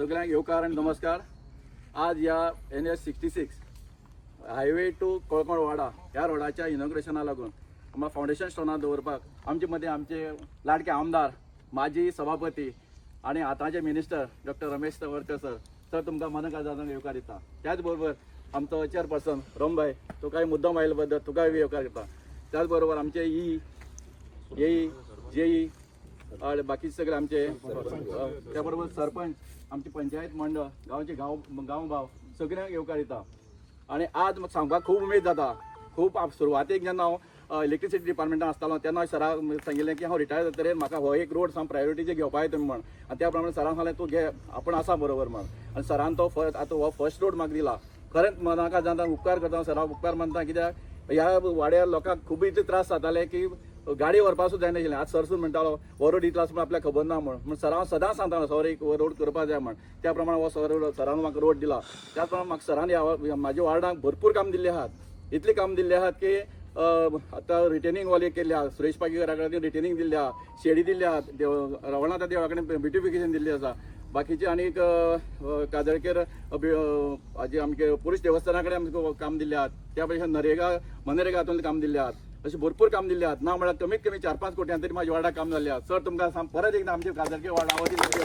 सगळ्यांक येवकार आणि नमस्कार. आज या NH66 हायवे टू कोळकोण वाडा ह्या रोडाच्या इनॉग्रेशनाक लागून आम्हाला फाउंडेशन स्टोनार दवरपाक आमचे मदीं आमचे लाडके आमदार, माजी सभापती आणि आतांचे मिनिस्टर डॉक्टर रमेश तवरकर सर तुमकां मनकाजान येवकार दिता. त्याच बरोबर आमचो चेअरपर्सन रमभाई तो काही मुद्दम आयले बद्दल तुका येवकार दिता. त्याच बरोबर आमचे येई जेई आणि बाकीचे सगळे आमचे त्याबरोबर सरपंच, आमची पंचायत मंडळ, गांवचे गांव भाव सगळ्यांक येवकार दिता. आणि आज म्हाका सांगपाक खूब उमेद जाता. खूब सुरवातेक जेन्ना हांव इलेक्ट्रिसिटी डिपार्टमेंटान आसतालो तेन्ना सराक सांगिल्लें की हांव रिटायर जातरेर म्हाका हो एक रोड साम प्रायोरिटीचे घेवपाक तुमी म्हण. आनी त्या प्रमाणे सरान सांगलें तूं घे, आपण आसा बरोबर म्हण. आनी सरान तो आतां हो फर्स्ट रोड म्हाका दिला. खरेंच मनाका जाता उपकार करता, सराक उपकार मानता. कित्याक ह्या वाड्या लोकांक खूब इतले त्रास जाताले की गाडी व्हरपाक सुद्दां जायनाशिल्लें. आज सरसून म्हणटालो हो रोड इतलो आसा पूण आपल्याक खबर ना म्हण. सरान सदांच सांगतालो सर एक रोड करपाक जाय म्हण. त्या प्रमाणे हो सरान म्हाका रोड दिला. त्याच प्रमाणे म्हाका सरान म्हाज्या वार्डाक भरपूर काम दिल्ले आहात. इतली काम दिल्ले आहात की आतां रिटेनिंग वॉल केल्ले आहा. सुरेश पागीकरा कडेन रिटेनिंग दिल्ले आहा, शेडी दिल्ले आहात, रवळनाथ देवळा कडेन ब्युटिफिकेशन दिल्ली आसा. बाकीचे आनीक काजळकेर हाजे आमचे पुरुश देवस्थाना कडेन आमकां काम दिल्ले आहात. त्या भाशेन मनरेगा हातूंत काम दिल्ले आहात. अशें भरपूर काम दिल्ले आहात. ना म्हळ्यार कमीत कमी 4-5 कोट्यां तरी म्हाज्या वार्डाक काम जाल्लें आहा. सर तुमकां परत एकदां आमचे काजळके वार्डा वतीन आनी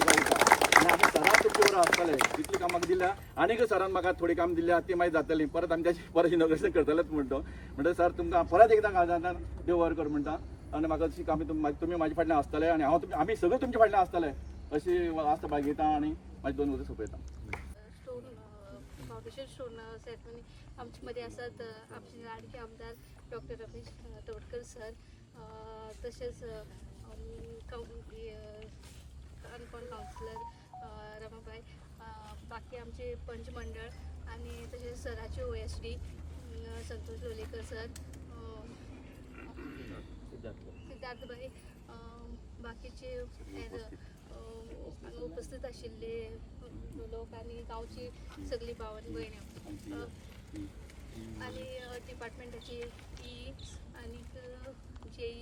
आमी सदांच तुमचे बरोबर आसतले. इतली काम म्हाका दिल्या. आनीक सरान म्हाका थोडी काम दिल्ली आहात ती मागीर जातली. परत आमच्याशी परत इनॉग्रेशन करतलेच म्हणटा. म्हणजे सर तुमकां परत एकदां काजळकान देव बरें कर म्हणटा. आनी म्हाका अशी कामी तुमी म्हाज्या फाटल्यान आसतले आनी हांव आमी सगळे तुमच्या फाटल्यान आसतले अशी आस्त बाळगिता आनी म्हाजी 2 उतरां सोंपयता. स्टोन फाउंडेशन स्टोन सेरेमनी आमचे मध्ये आसात आमचे लाडके आमदार डॉक्टर रमेश तवडकर सर, तसेच काणकोण काउन्सिलर रमाबाई, बाकी आमचे पंच मंडळ आणि तसेच सराचे OSD संतोष लोलेकर सर, सिद्धार्थबाई, बाकीचे उपस्थित आशिल्ले लोक आणि गावची सगळी भावानी भयणी आणि डिपार्टमेंटाची आणि जेई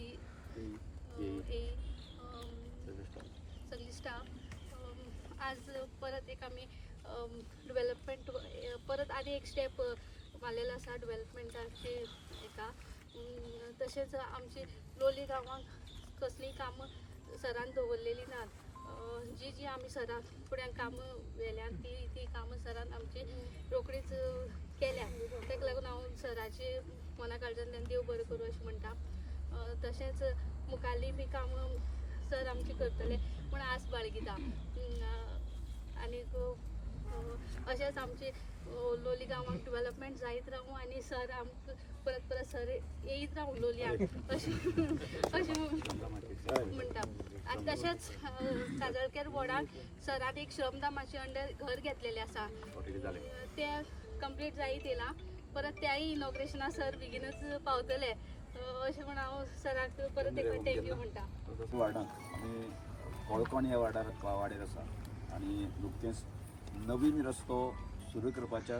सगळी स्टाफ. आज परत एक आम्ही डेव्हलपमेंट परत आनी एक स्टेप मारलेलो आसा डेव्हलपमेंटाचे एका. तशेंच आमची लोली गांवांक कसलीय कामां सरान दवरलेली नात. जी आमी सरान फुड्यान कामां व्हेल्यात ती कामां सरान आमची रोखडीच केल्या. ताका लागून हांव सराचे मना काळजांतल्यान देव बरें करूं अशें म्हणटा. तशेंच मुखाल्ली बी कामां सर आमची करतले म्हूण आस बाळगिता. आनीक अशेंच आमची लोली गांवांक डेव्हलपमेंट जायत रावूं आनी सर आमकां परत सर येयत रावूं लोलयाक अशें म्हणटा. आनी तशेंच काजळकेर वॉर्डाक सरान एक श्रमधामाचे अंडर घर घेतलेलें आसा. तें कंप्लीट जायत येयलां. परत त्याय इनॉग्रेशना सर बेगीनच पावतले अशें म्हण हांव सराक परत एक थँक्यू म्हणटा. वार्डाक आमी कोळकोण ह्या वाड्यार आसा आनी नुकतेंच नवीन रस्तो सुरू करपाच्या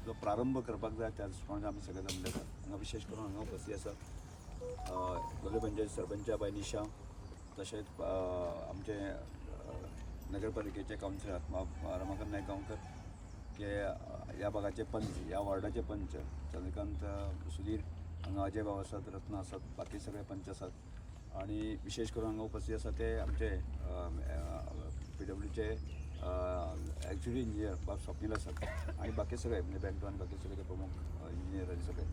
जो प्रारंभ करपाक जाय त्या दृश्टीन आमी सगळे जमले आसात. हांगा विशेष करून हांगा उपस्थित आसात लोलये पंचायत सरपंच बाय निशा, तशेंच आमचे नगरपालिकेचे कावन्सिलर रमाकांत नायक गांवकर, के ह्या भागाचे पंच, ह्या वॉर्डाचे पंच चंद्रकांत सुधीर, हांगा अजय भाव आसात, रत्ना आसात, बाकी सगळे पंच आसात. आणि विशेष करून हांगा उपस्थित आसा ते आमचे PWचे एक्झिक्युटिव्ह इंजिनियर बाब स्वप्नील आसात आणि बाकी सगळे म्हणजे बँडो आनी बाकी सगळे प्रमुख इंजिनियर आनी सगळे.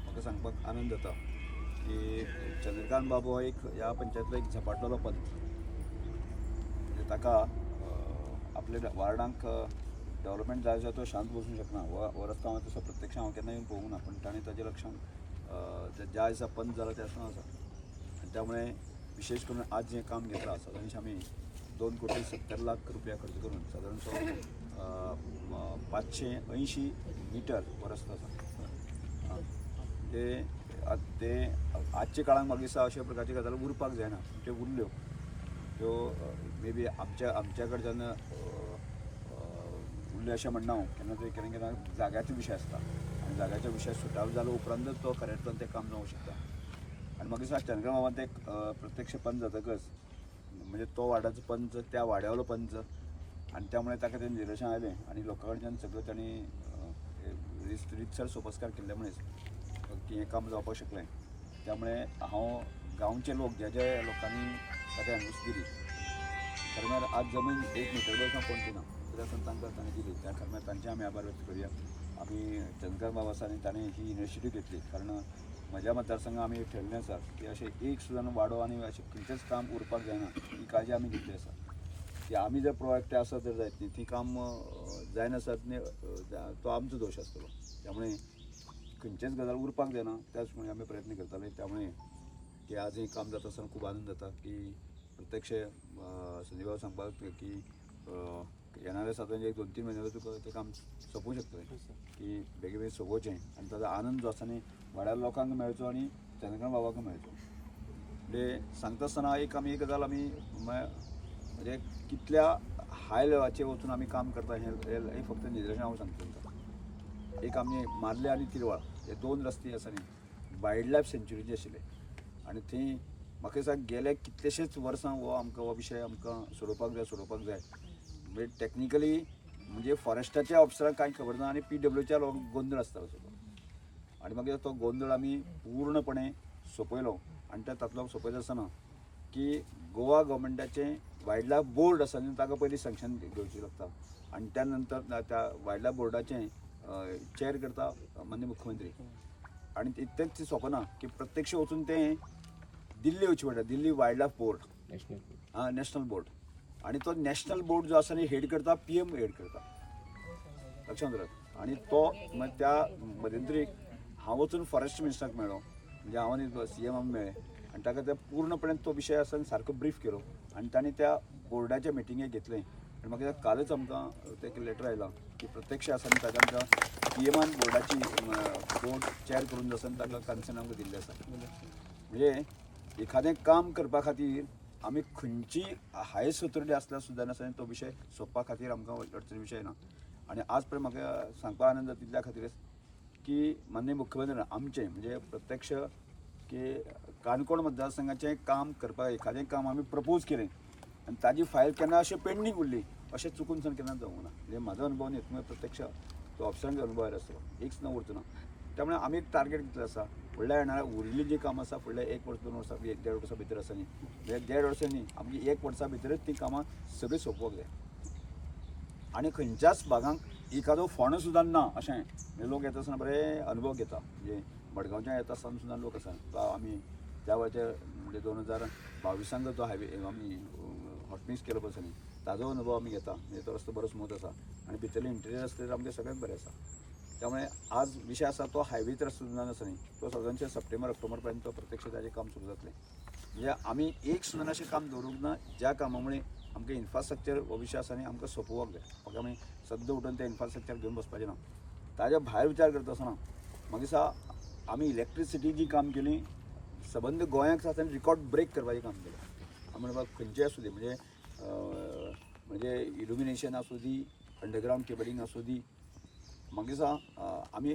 म्हाका सांगपाक आनंद जाता की चंद्रकांत बाबू हो एक ह्या पंचायतीचो एक झपाटलेलो पंच. म्हणजे ताका आपल्या वार्डांक डेव्हलपमेंट जाय जाल्यार तो शांत बसूंक शकना. हो रस्तो हांवें तसो प्रत्यक्ष हांव केन्ना येवन पळोवंक ना, पण ताणें ताजें लक्षांत ज्या दिसा पंच जाला त्या दिसा आसा. आनी त्यामुळे विशेष करून आज जें काम घेतलां सादारणशे आमी 2,70 लाख रुपया खर्च करून सादारण 580 मिटर हो रस्तो आसा. ते आजच्या काळांत म्हाका दिसता अशा प्रकारची गजाली उरपाक जायना. त्यो उरल्यो त्यो मे बी आमच्या कडच्यान उरल्यो अशें म्हणना हांव. केन्ना जाग्याचो विशय आसता आनी जाग्याच्या विशय सुटाव जालो उपरांतच तो खऱ्या अर्थान तें काम जावंक शकता. आनी म्हाका दिसता चंद्रकांत बाबान तें प्रत्यक्ष पंच जातकच म्हणजे तो वाड्याचो पंच, त्या वाड्यावयलो पंच आनी त्यामुळे ताका तें निदर्शन आयलें आनी लोकां कडच्यान सगळें तांणी रितसर सोपस्कार केल्ले मनीस की हें काम जावपाक शकलें. त्यामुळे हांव गांवचे लोक ज्या ज्या लोकांनी ताका अनुमती दिली खरें म्हळ्यार आज जमीन 1 मीटर वयरसावन कोण दिना कित्याक तांकां ताणें दिली त्या खरें म्हळ्यार तांचे आमी आभार व्यक्त करुया. आमी चंद्रकांत बाब आसा आनी ताणें ही इनिशिएटीव घेतली कारण म्हज्या मतदारसंघात आमी ठरयल्लें आसा की अशें एक सुद्दां वाडो आनी अशें खंयचेंच काम उरपाक जायना ही काळजी आमी घेतली आसा की आमी जर प्रोएक्टिव्ह आसत तर जायत न्ही ती काम जायनासत न्ही तो आमचो दोश आसतलो. त्यामुळे खंयचेच गजाल उरपाक जायना त्याच प्रमाणे आमी प्रयत्न करताले. त्यामुळे की आज हें काम जाता आसतना खूब आनंद जाता की प्रत्यक्ष संजय बाब सांगपाक की येणाऱ्या साधारण 1-2-3 म्हयन्यां तुका तें काम सोंपूं शकतलें की बेगीन बेगीन सोंपोवचें आनी ताचो आनंद जो आसा न्ही वाड्या लोकांक मेळचो आनी चंद्रकांत बाबाक मेळचो. म्हणजे सांगता आसतना आमी एक गजाल आमी म्हणजे कितल्या हाय लेवलाचेर वचून आमी काम करता हें फक्त निदर्शन हांव सांगता तुमकां. एक आमी मार्ले आनी तिरवाळ हे 2 रस्ते आसा न्ही वायल्ड लायफ सेंच्युरीचे आशिल्ले आनी थंय म्हाका दिसता गेले कितलेशेच वर्सां हो विशय आमकां सोडोवपाक जाय म्हणजे टॅक्निकली म्हणजे फॉरेस्टाच्या ऑफिसरांक कांय खबर ना आनी PWच्या लोक गोंधळ आसतालो सगळो आनी मागीर तो गोंधळ आमी पूर्णपणे सोंपयलो आनी तातूंतलो सोंपयता आसतना की गोवा गव्हर्मेंटाचें वायल्ड लायफ बोर्ड आसा न्ही ताका पयलीं सँक्शन घेवची लागता आनी त्या नंतर त्या वायल्ड लायफ बोर्डाचें चॅर करता माननीय मुख्यमंत्री आनी इतलेंच सोंपना की प्रत्यक्ष वचून तें दिल्ली वचचें पडटा Delhi wild life board national board आनी तो नॅशनल बोर्ड जो आसा न्ही हेड करता PM हेड करता लक्षांत दवरात. आनी तो त्या मध्यंतरीक हांव वचून फॉरेस्ट मिनिस्टराक मेळ्ळो म्हणजे हांव आनी CM मेळ्ळे आनी ताका ते पूर्णपणे तो विशय आसा सारको ब्रीफ केलो आनी तांणी त्या बोर्डाच्या मिटिंगेक घेतलें आनी म्हाका कालच आमकां तें लेटर आयलां की प्रत्यक्ष आसा न्ही ताका आमकां PMन बोर्डाची बोर्ड चॅर करून जो आसा ताका कन्सर्न आमकां दिल्लें आसा. म्हणजे एखादें काम करपा खातीर आमी खंयची हायस्ट ऑथॉरिटी आसल्यार सुद्दां आसा तो विशय सोंपपा खातीर आमकां अडचणी विशय ना. आनी आज पर्यंत म्हाका सांगपा आनंद जाता तितल्या खातीर की माननीय मुख्यमंत्र्यान आमचें म्हणजे प्रत्यक्ष की काणकोण मतदारसंघाचें काम करपाक एखादें काम आमी प्रपोज केलें आनी ताजी फायल केन्ना अशें पेंडींग उरली अशें चुकून सावन केन्ना जावंक ना. म्हणजे म्हाजो अनुभव न्ही तुमी प्रत्यक्ष तो ऑफिसरांचो अनुभव आयलो आसतलो एक सुद्दां उरचो ना. त्यामुळे आमी एक टार्गेट घेतलें आसा फुडल्या येणाऱ्या उरिल्लीं जीं कामां आसा फुडल्या 1 वर्स 2 वर्सां 1-1.5 वर्सां भितर आसा न्ही म्हणजे 1.5 वर्सां न्ही आमची 1 वर्सा भितरच तीं कामां सगळीं सोंपोवंक जाय. आनी खंयच्याच भागांक एखादो फोंड सुद्दां ना अशें म्हणजे लोक येता आसतना बरे अनुभव घेता. म्हणजे मडगांवच्यान येता आसतना सुद्दां लोक आसा तो आमी त्या वेळाचेर म्हणजे 2022 जो हायवे आमी हॉटमिक्स केलो पळय न्ही ताजो अनुभव आमी घेता. म्हणजे तो रस्तो बरो स्मूथ आसा आनी भितरले इंटिरियर रस्ते आमचे सगळ्यात बरे आसा. त्यामुळे आज विशय आसा तो हायवेच रस्तो सुद्दां आसा न्ही तो साधारणशे सप्टेंबर-ऑक्टोबर पर्यंत तो प्रत्यक्ष ताजें काम सुरू जातलें. म्हणजे आमी एक सुद्दां अशें काम दवरूंक ना ज्या कामामुळे आमकां इन्फ्रास्ट्रक्चर हो विशय आसा न्ही आमकां सोंपोवंक जाय. म्हाका आमी सद्दां उठून तें इन्फ्रास्ट्रक्चर घेवन बसपाचें ना. ताज्या भायर विचार करता आसतना म्हाका दिसता आमी इलेक्ट्रिसिटी जी काम केली सबंद गोंयाक आसा रिकॉर्ड ब्रेक करपाचें काम केलें. आमी म्हणपाक खंयचें आसूं दी म्हणजे इल्युमिनेशन आसूं दी अंडरग्रावंड केबलिंग आसूं दी म्हाका दिसता आमी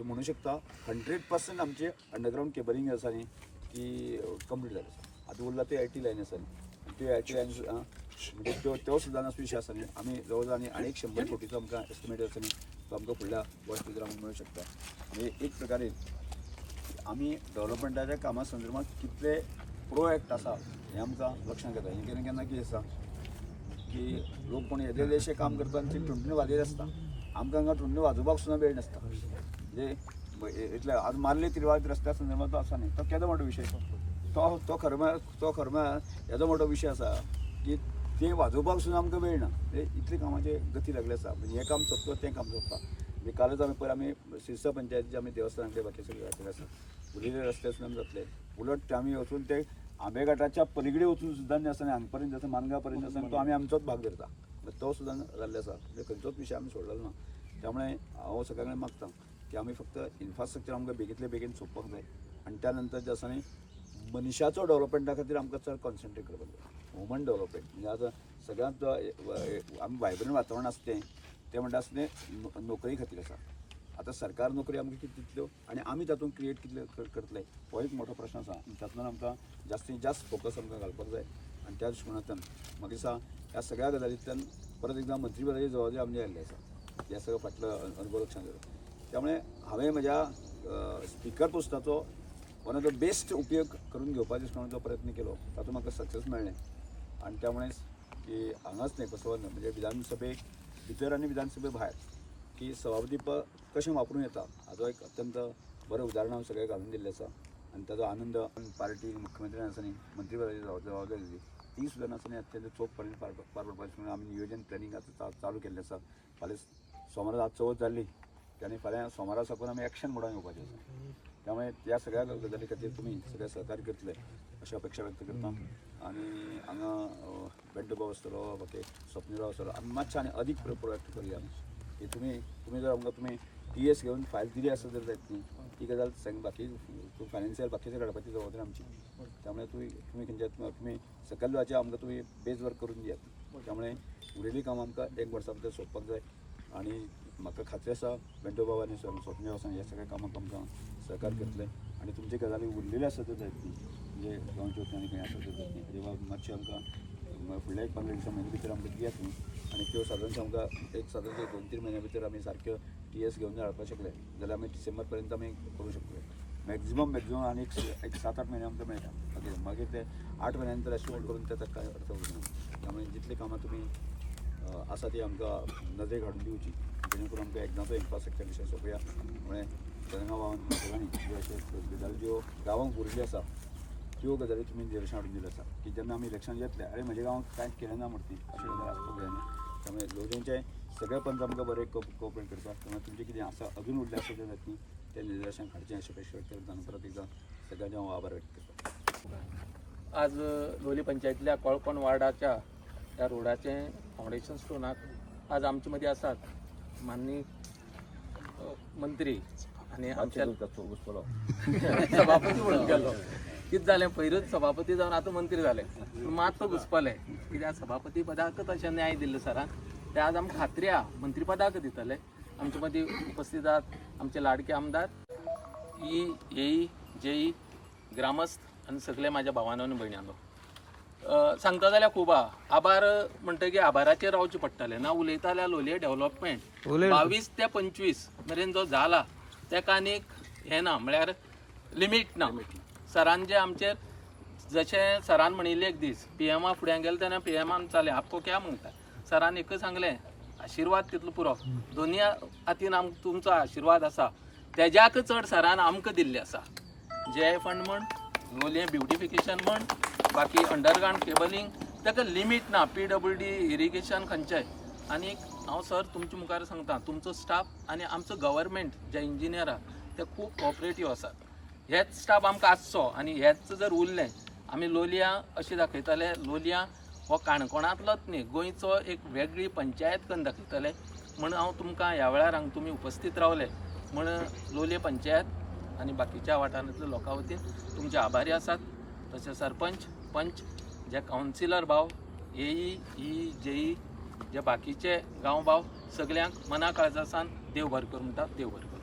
म्हणूंक शकता 100% आमचे अंडरग्रावंड केबलिंग आसा न्ही ती कंप्लीट जाली आसा. आतां उरला ती IT लायन आसा न्ही त्यो IT लायन म्हणजे त्यो सुद्दां विशय आसा न्ही आमी जवळ जवळ आनी 100 कोटीचो आमकां एस्टिमेट आसा न्ही तो आमकां फुडल्या वर्स भितर आमकां मेळूंक शकता. म्हणजे एक प्रकारे आमी डेव्हलपमेंटाच्या कामा संदर्भात कितले प्रोएक्ट आसा हें आमकां लक्षांत येता. हें केन्ना केन्ना कितें आसा की लोक कोण येदेले अशें काम करता आनी ती टुंडणी वाजयत आसता आमकां हांगा टुंडणी वाजोवपाक सुद्दां वेळ नासता. म्हणजे इतले आज मार्ले तिरवाळ रस्त्या संदर्भात तो आसा न्ही तो केदो मोठो विशय तो खरें म्हळ्यार हेजो मोठो विशय आसा की तें वाजोवपाक सुद्दां आमकां वेळ ना. म्हणजे इतली कामाची गती लागली आसा. म्हणजे हें काम सोंपता तें काम सोंपता. म्हणजे कालच आमी सिरसा पंचायतीचे आमी देवस्थानांतले बाकी सगळे घातलेले आसा. उरिल्ले रस्ते सुद्दां जातले. उलट आमी वचून ते आंबेघाटाच्या पलीकडे वचून सुद्दां न्ही आसा न्ही हांगपर्यंत आसा मानगांव पर्यंत आसा तो आमी आमचोच भाग धरता. तो सुद्दां जाल्ले आसा. म्हणजे खंयचोच विशय आमी सोडलेलो ना. त्यामुळे हांव सगळ्या कडेन मागता की आमी फक्त इन्फ्रास्ट्रक्चर आमकां बेगींतले बेगीन सोंपपाक जाय आनी त्या नंतर जे आसा न्ही मनशाचो डेव्हलपमेंटा खातीर आमकां चड कॉन्सन्ट्रेट करपाक जाय. ह्युमन डेव्हलपमेंट म्हणजे आतां सगळ्यांत आमी वायब्रंट वातावरण आसा तें म्हणटा आसता तें नोकरी खातीर आसा. आतां सरकार नोकरी आमकां कितें दितल्यो आनी आमी तातूंत क्रिएट कितले करतले हो एक मोठो प्रश्न आसा. तातूंत आमकां जास्तीत जास्त फोकस आमकां घालपाक जाय. आनी त्या दृश्टिकोनांतल्यान म्हाका दिसता ह्या सगळ्या गजालींतल्यान परत एकदा मंत्रीपदाची जबाबदारी आमची आयिल्ली आसा हे सगळं फाटलं अनुभव लक्षांत घेवन त्यामुळे हांवें म्हज्या स्पिकर पोस्टाचो वन ऑफ द बेस्ट उपयोग करून घेवपाचो जो प्रयत्न केलो तातूंत म्हाका सक्सेस मेळ्ळें आणि त्यामुळेच की हांगाच न्ही बसोवन म्हणजे विधानसभेक भितर आनी विधानसभे भायर की सभापती पद कशें वापरूं येता हाचो एक अत्यंत बरें उदाहरण हांव सगळ्यांक घालून दिल्लें आसा आणि ताचो आनंद पार्टी मुख्यमंत्र्यान आसनी मंत्रीपदाची जबाबदारी दिली ती सुद्दां नासतना अत्यंत चोखपणान पार पडपाचें म्हणून आमी नियोजन प्लॅनिंग आतां चालू केल्लें आसा फाल्यां सोमार आज चवथ जाल्ली आनी फाल्यां सोमारा साकून आमी एक्शन मोडान येवपाचें आसा त्यामुळे ह्या सगळ्या गजाली खातीर तुमी सगळे सहकार्य करतले अशी अपेक्षा व्यक्त करता आणि हांगा बेड्डो भाव आसतलो बाकी स्वप्नील आसतलो आमी मातशें आनी अदीक प्रोएक्ट करूया की तुमी जर आमकां तुमी TS घेवन फायल दिली आसत जर जायत न्ही ती गजाल सांग बाकी फायनान्शियल बाकीचे काडपाची जबाबदारी आमची त्यामुळे तुमी खंयच्या तुमी सकयल वेळाचेर आमकां तुमी बेज वर्क करून दियात त्यामुळे उरिल्लीं कामां आमकां एक वर्सा भितर सोंपपाक जाय आनी म्हाका खात्री आसा बेड्डो भाव आनी स्वप्नील आसा ह्या सगळ्या कामाक आमकां सहकार्य करतले आणि तुमचे गजाली उरलेले आसत जायत न्ही म्हणजे गांवच्यो आनी खंय आसत जायत न्ही तेजे बाबत मातशें आमकां फुडल्या 15 दिसां म्हयने भितर आमकां दियात न्ही आनी त्यो सादारणशें आमकां एक 2-3 म्हयन्या भितर आमी सारक्यो TS घेवन जर हाडपाक शकले जाल्यार आमी डिसेंबर पर्यंत आमी करूं शकले मॅक्झिमम आनी एक 7-8 म्हयने आमकां मेळटा मागीर ते 8 म्हयन्या नंतर एस्टिमेट करून ताका कांय अर्थ उरना त्यामुळे जितली कामां तुमी आसा ती आमकां नदरेक हाडून दिवची जेणे करून आमकां एकदांचो इन्फ्रास्ट्रक्चर विशय सोंपया म्हळ्यार तेलंगा गांवांत सगळ्यांनी ज्यो अश्यो गजाली ज्यो गांवांक उरिल्ल्यो आसा त्यो गजाली तुमी निदर्शन हाडून दिल्यो आसा की जेन्ना आमी इलेक्शन येतले अरे म्हज्या गांवांत कांयच केलें ना म्हणटी अशें गजाल आसपाक जायना त्यामुळे लोलयेंचे सगळे पंच आमकां बरें कोऑपरेट करता त्यामुळे तुमचें कितें आसा अजून उरलें आसा तें जात न्ही तें निदर्शन हाडचें अशें अपेक्षा व्यक्त करता आनी परत एकदां सगळ्यांचे हांव आभार व्यक्त करता आज लोलये पंचायतीतल्या कोळकोण वार्डाच्या त्या रोडाचे फाउंडेशन स्टोनाक आज आमचे मध्ये आसात माननीय मंत्री आनी आमच्या सभापती म्हणून गेलो कितें जालें पयरूच सभापती जावन आतां मंत्री जाले मात घुसपाले कित्याक सभापती पदाक तशें न्याय दिल्लो सरान ते आज आमकां खात्री आहा मंत्री पदाक दितले आमचे मदीं उपस्थित आहात आमचे लाडके आमदार EE JE ग्रामस्थ आनी सगळे म्हाज्या भावांनो आनी भयण्यांनो सांगता जाल्यार खूब आभार म्हणटकीर आभाराचेर रावचें पडटलें ना उलयता जाल्यार लोलये डेव्हलपमेंट 22 ते 25 मेरेन जो जाला तेका आनीक हें ना म्हळ्यार लिमीट ना सरान जे आमचेर जशें सरान म्हणिल्लें एक दीस PM फुडें गेले तेन्ना PM चाले आपको क्या म्हणटा सरान एकच सांगलें आशिर्वाद तितलो पुरो दोनी हातीन तुमचो आशिर्वाद आसा तेज्याक चड सरान आमकां दिल्लें आसा JI फंड म्हण लोलये ब्युटिफिकेशन म्हण बाकी अंडरग्राउंड केबलिंग ताका लिमीट ना PWD इरिगेशन खंयचेय आनी हांव सर तुमच्या मुखार सांगता तुमचो स्टाफ आनी आमचो गव्हर्मेंट जे इंजिनियर आहा ते खूब कोऑपरेटीव आसात हेच स्टाफ आमकां आसचो आनी हेच जर उरलें आमी लोलया अशें दाखयताले लोलया हो काणकोणांतलोच न्ही गोंयचो एक वेगळी पंचायत करून दाखयतले म्हण हांव तुमकां ह्या वेळार हांगा तुमी उपस्थित रावले म्हण लोलये पंचायत आनी बाकीच्या वाठारांतल्या लोकां वतीन तुमचे आभारी आसात तशें सरपंच पंच जे कावन्सिलर भाव EE JE जे बाकीचे गांव भाव सगळ्यांक मना काळजासान देव बरें करूं म्हणटा देव बरें करूं